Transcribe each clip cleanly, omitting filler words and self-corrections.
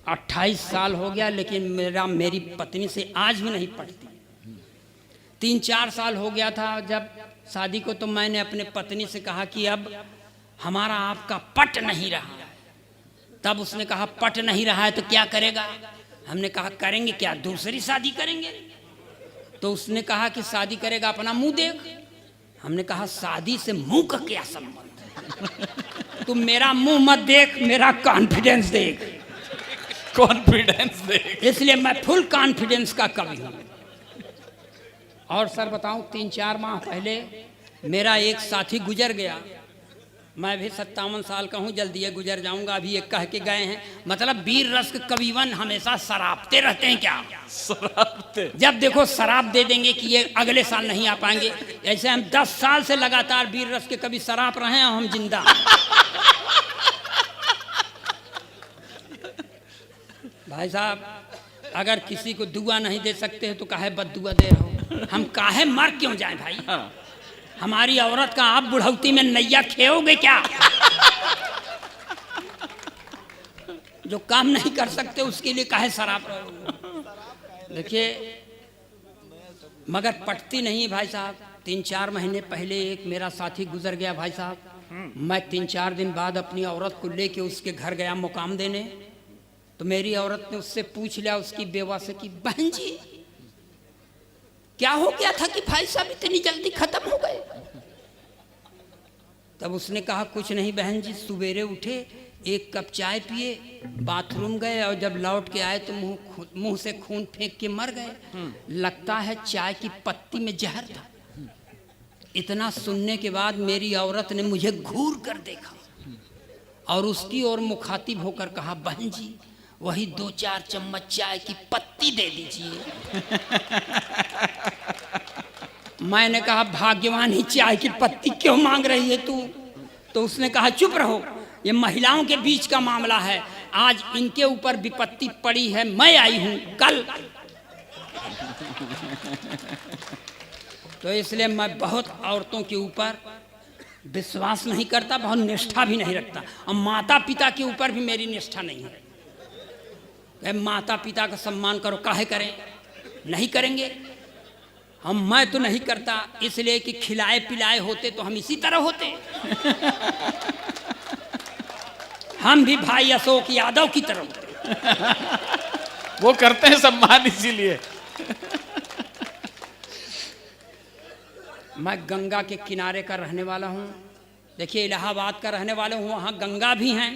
28 साल हो गया, लेकिन मेरी पत्नी से आज भी नहीं पटती। 3-4 साल हो गया था जब शादी को, तो मैंने अपने पत्नी से कहा कि अब हमारा आपका पट नहीं रहा। तब उसने कहा पट नहीं रहा है तो क्या करेगा? हमने कहा करेंगे क्या, दूसरी शादी करेंगे। तो उसने कहा कि शादी करेगा अपना मुंह देख। हमने कहा शादी से मुंह का क्या संबंध? तुम मेरा मुंह मत देख, मेरा कॉन्फिडेंस देख। कॉन्फिडेंस देख। इसलिए मैं फुल कॉन्फिडेंस का कवि हूँ। और सर बताऊं, 3-4 माह पहले मेरा एक साथी गुजर गया। मैं भी 57 साल का हूँ, जल्दी गुजर जाऊंगा। अभी एक कह के गए हैं, मतलब वीर रस कविवन हमेशा शराबते रहते हैं क्या? शराबते। जब देखो शराब दे देंगे कि ये अगले साल नहीं आ पाएंगे। ऐसे हम 10 साल से लगातार वीर रस के कवि शराब रहे हैं, हम जिंदा। भाई साहब, अगर किसी को दुआ नहीं दे सकते हो तो काहे बद्दुआ दे रहे हो? हम काहे मर क्यों जाएं भाई? हमारी औरत का आप बुढ़ौती में नैया खेओगे क्या? जो काम नहीं कर सकते उसके लिए काहे शराब रहोगे? देखिए, मगर पटती नहीं भाई साहब। 3-4 महीने पहले एक मेरा साथी गुजर गया भाई साहब। मैं 3-4 दिन बाद अपनी औरत को लेके उसके घर गया मुकाम देने। तो मेरी औरत ने उससे पूछ लिया, उसकी बेवा से, कि बहन जी क्या हो गया था कि भाई साहब इतनी जल्दी खत्म हो गए? तब उसने कहा कुछ नहीं बहन जी, सवेरे उठे, एक कप चाय पिए, बाथरूम गए और जब लौट के आए तो मुंह से खून फेंक के मर गए। लगता है चाय की पत्ती में जहर था। इतना सुनने के बाद मेरी औरत ने मुझे घूर कर देखा और उसकी ओर मुखातिब होकर कहा, बहन जी वही 2-4 चम्मच चाय की पत्ती दे दीजिए। मैंने कहा भाग्यवान ही चाय की पत्ती क्यों मांग रही है तू? तो उसने कहा चुप रहो, ये महिलाओं के बीच का मामला है। आज इनके ऊपर विपत्ति पड़ी है, मैं आई हूं कल। तो इसलिए मैं बहुत औरतों के ऊपर विश्वास नहीं करता, बहुत निष्ठा भी नहीं रखता। और माता पिता के ऊपर भी मेरी निष्ठा नहीं है। माता पिता का सम्मान करो, काहे करें? नहीं करेंगे हम। मैं तो नहीं करता, इसलिए कि खिलाए पिलाए होते तो हम इसी तरह होते। हम भी भाई अशोक यादव की तरह होते। वो करते हैं सम्मान इसीलिए। मैं गंगा के किनारे का रहने वाला हूँ। देखिए, इलाहाबाद का रहने वाला हूँ, वहाँ गंगा भी हैं,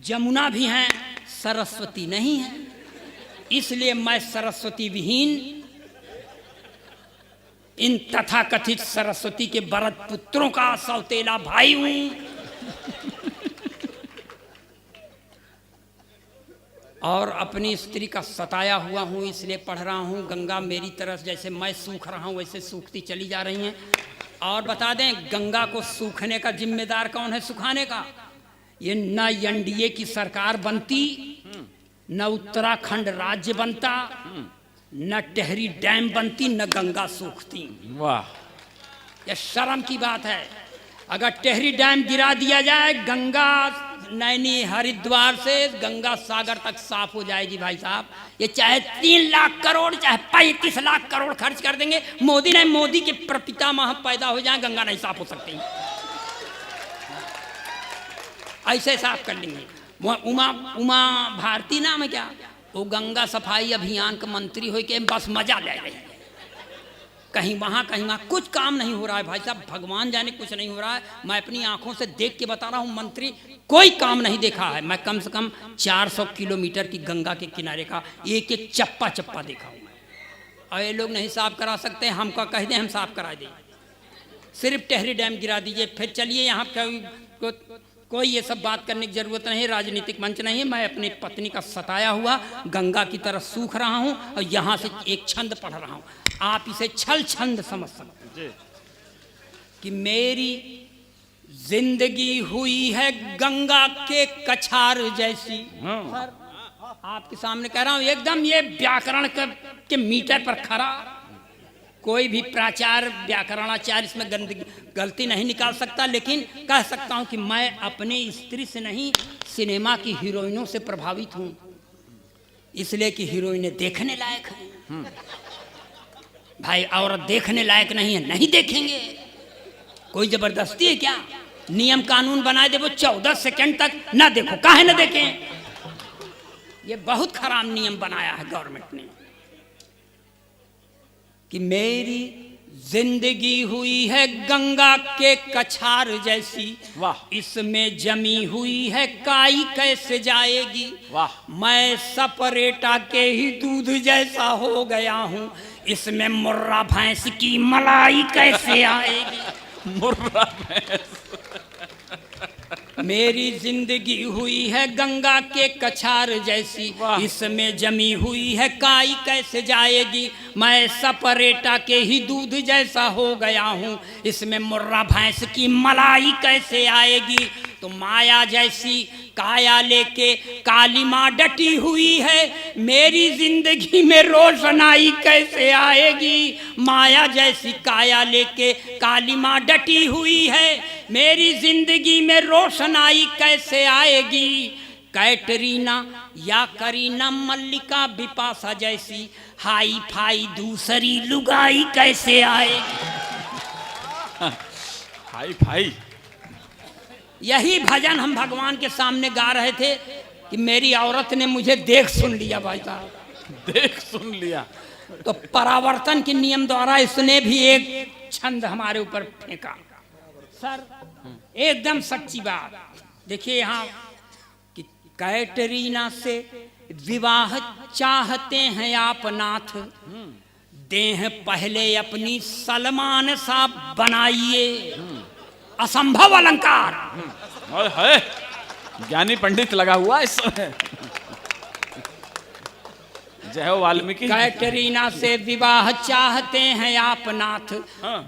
जमुना भी हैं, सरस्वती नहीं है। इसलिए मैं सरस्वती विहीन इन तथाकथित सरस्वती के बरत पुत्रों का सौतेला भाई हूं। और अपनी स्त्री का सताया हुआ हूं, इसलिए पढ़ रहा हूं। गंगा मेरी तरफ जैसे मैं सूख रहा हूं वैसे सूखती चली जा रही हैं। और बता दें, गंगा को सूखने का जिम्मेदार कौन है, सुखाने का? ये न एनडीए की सरकार बनती, न उत्तराखंड राज्य बनता, न टेहरी डैम बनती, न गंगा सूखती। वाह, यह शर्म की बात है। अगर टेहरी डैम गिरा दिया जाए, गंगा नैनी हरिद्वार से गंगा सागर तक साफ हो जाएगी भाई साहब। ये चाहे 3 लाख करोड़ चाहे 35 लाख करोड़ खर्च कर देंगे, मोदी के प्रपितामह पैदा हो जाए, गंगा नहीं साफ हो सकती। ऐसे साफ कर लेंगे। उमा भारती नाम है क्या, वो गंगा सफाई अभियान का मंत्री हो के बस मजा ले रही है। कहीं वहाँ कहीं वहाँ, कुछ काम नहीं हो रहा है भाई साहब। भगवान जाने कुछ नहीं हो रहा है। मैं अपनी आंखों से देख के बता रहा हूँ, मंत्री कोई काम नहीं देखा है। मैं कम से कम 400 किलोमीटर की गंगा के किनारे का एक एक चप्पा चप्पा देखा हूँ। और ये लोग नहीं साफ करा सकते, हमको कह दें हम साफ करा दें। सिर्फ टेहरी डैम गिरा दीजिए, फिर चलिए। यहाँ कोई ये सब बात करने की जरूरत नहीं, राजनीतिक मंच नहीं है। मैं अपनी पत्नी का सताया हुआ गंगा की तरफ सूख रहा हूँ और यहाँ से एक छंद पढ़ रहा हूँ। आप इसे छल छंद समझ सकते हैं कि मेरी जिंदगी हुई है गंगा के कछार जैसी। आपके सामने कह रहा हूँ, एकदम ये व्याकरण के मीटर पर खरा। कोई भी प्राचार्य व्याकरणाचार्य इसमें गलती नहीं निकाल सकता। लेकिन कह सकता हूं कि मैं अपनी स्त्री से नहीं, सिनेमा की हीरोइनों से प्रभावित हूं। इसलिए कि हीरोइनें देखने लायक है। भाई औरत देखने लायक नहीं है, नहीं देखेंगे। कोई जबरदस्ती है क्या? नियम कानून बना दे वो 14 सेकंड तक ना देखो, काहे ना देखें? ये बहुत खराब नियम बनाया है गवर्नमेंट ने कि मेरी जिंदगी हुई है गंगा के कछार जैसी, वाह। इसमें जमी हुई है काई कैसे जाएगी। वाह। मैं सपरेटा के ही दूध जैसा हो गया हूँ, इसमें मुर्रा भैंस की मलाई कैसे आएगी। मुर्रा भैंस। मेरी जिंदगी हुई है गंगा के कछार जैसी, इसमें जमी हुई है काई कैसे जाएगी। मैं सपरेटा के ही दूध जैसा हो गया हूँ, इसमें मुर्रा भैंस की मलाई कैसे आएगी। तो माया जैसी काया लेके काली माँ डटी हुई है, मेरी जिंदगी में रोशनाई कैसे आएगी। माया जैसी काया लेके काली माँ डटी हुई है, मेरी जिंदगी में रोशनाई कैसे आएगी। कैटरीना या करीना मल्लिका बिपाशा जैसी हाई फाई दूसरी लुगाई कैसे आएगी। Hi fi. यही भजन हम भगवान के सामने गा रहे थे कि मेरी औरत ने मुझे देख सुन लिया। भाई साहब देख सुन लिया। तो परावर्तन के नियम द्वारा इसने भी एक छंद हमारे ऊपर फेंका। सर एकदम सच्ची बात। देखिए यहाँ कि कैटरीना से विवाह चाहते हैं आप नाथ, देह पहले अपनी सलमान सा बनाइए। असंभव अलंकार। है ज्ञानी पंडित लगा हुआ इस समय। जय हो वाल्मीकि। कैटरीना से विवाह चाहते हैं आप नाथ,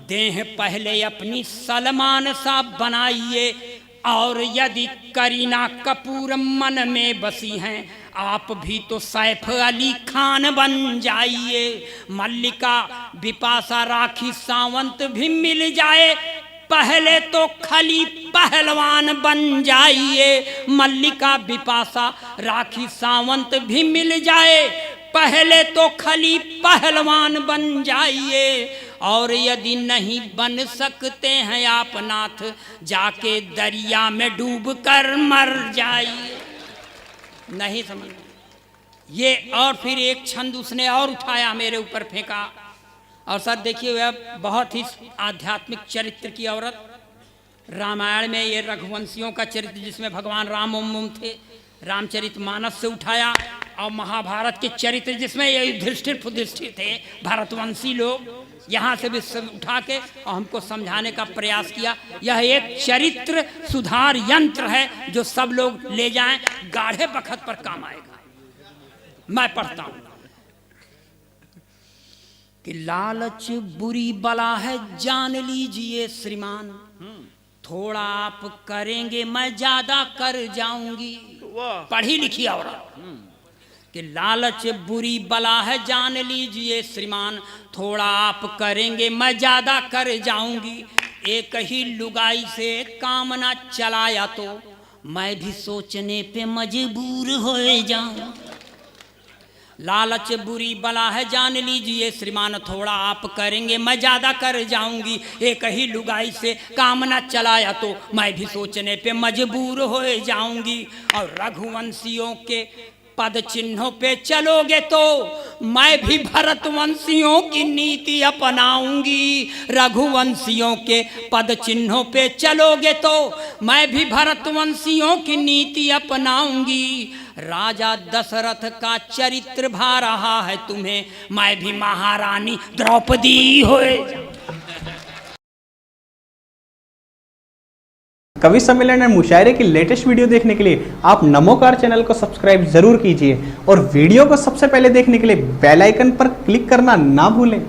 देह पहले अपनी सलमान सा बनाइए। और यदि करीना कपूर मन में बसी हैं, आप भी तो सैफ अली खान बन जाइए। मल्लिका बिपाशा राखी सावंत भी मिल जाए, पहले तो खली पहलवान बन जाइए। मल्लिका बिपाशा राखी सावंत भी मिल जाए, पहले तो खली पहलवान बन जाइए। और यदि नहीं बन सकते हैं आप नाथ, जाके दरिया में डूब कर मर जाइए। नहीं समझ ये। और फिर एक छंद उसने और उठाया, मेरे ऊपर फेंका। और सर देखिए वह बहुत ही आध्यात्मिक चरित्र की औरत। रामायण में ये रघुवंशियों का चरित्र जिसमें भगवान राम ओम थे, रामचरितमानस से उठाया। और महाभारत के चरित्र जिसमें ये युधिष्ठिर फुधिष्ठिर थे, भारतवंशी लोग, यहाँ से भी सब उठा के और हमको समझाने का प्रयास किया। यह एक चरित्र सुधार यंत्र है जो सब लोग ले जाएं, गाढ़े बखत पर काम आएगा। मैं पढ़ता हूँ कि लालच बुरी बला है जान लीजिए श्रीमान, थोड़ा आप करेंगे मैं ज्यादा कर जाऊंगी। पढ़ी लिखी औरत कि लालच बुरी बला है जान लीजिए श्रीमान, थोड़ा आप करेंगे मैं ज्यादा कर जाऊंगी। एक ही लुगाई से काम ना चलाया तो मैं भी सोचने पे मजबूर हो जाऊं। लालच बुरी बला है जान लीजिए श्रीमान, थोड़ा आप करेंगे मैं ज्यादा कर जाऊंगी। एक ही लुगाई से काम न चलाया तो मैं भी सोचने पे मजबूर हो जाऊंगी। और रघुवंशियों के पद चिन्हों पे चलोगे तो मैं भी भरतवंशियों की नीति अपनाऊंगी। रघुवंशियों के पद चिन्हों पे चलोगे तो मैं भी भरतवंशियों की नीति अपनाऊंगी। राजा दशरथ का चरित्र भा रहा है तुम्हें, मैं भी महारानी द्रौपदी होए। कवि सम्मेलन और मुशायरे की लेटेस्ट वीडियो देखने के लिए आप नमोकार चैनल को सब्सक्राइब जरूर कीजिए और वीडियो को सबसे पहले देखने के लिए बेल आइकन पर क्लिक करना ना भूलें।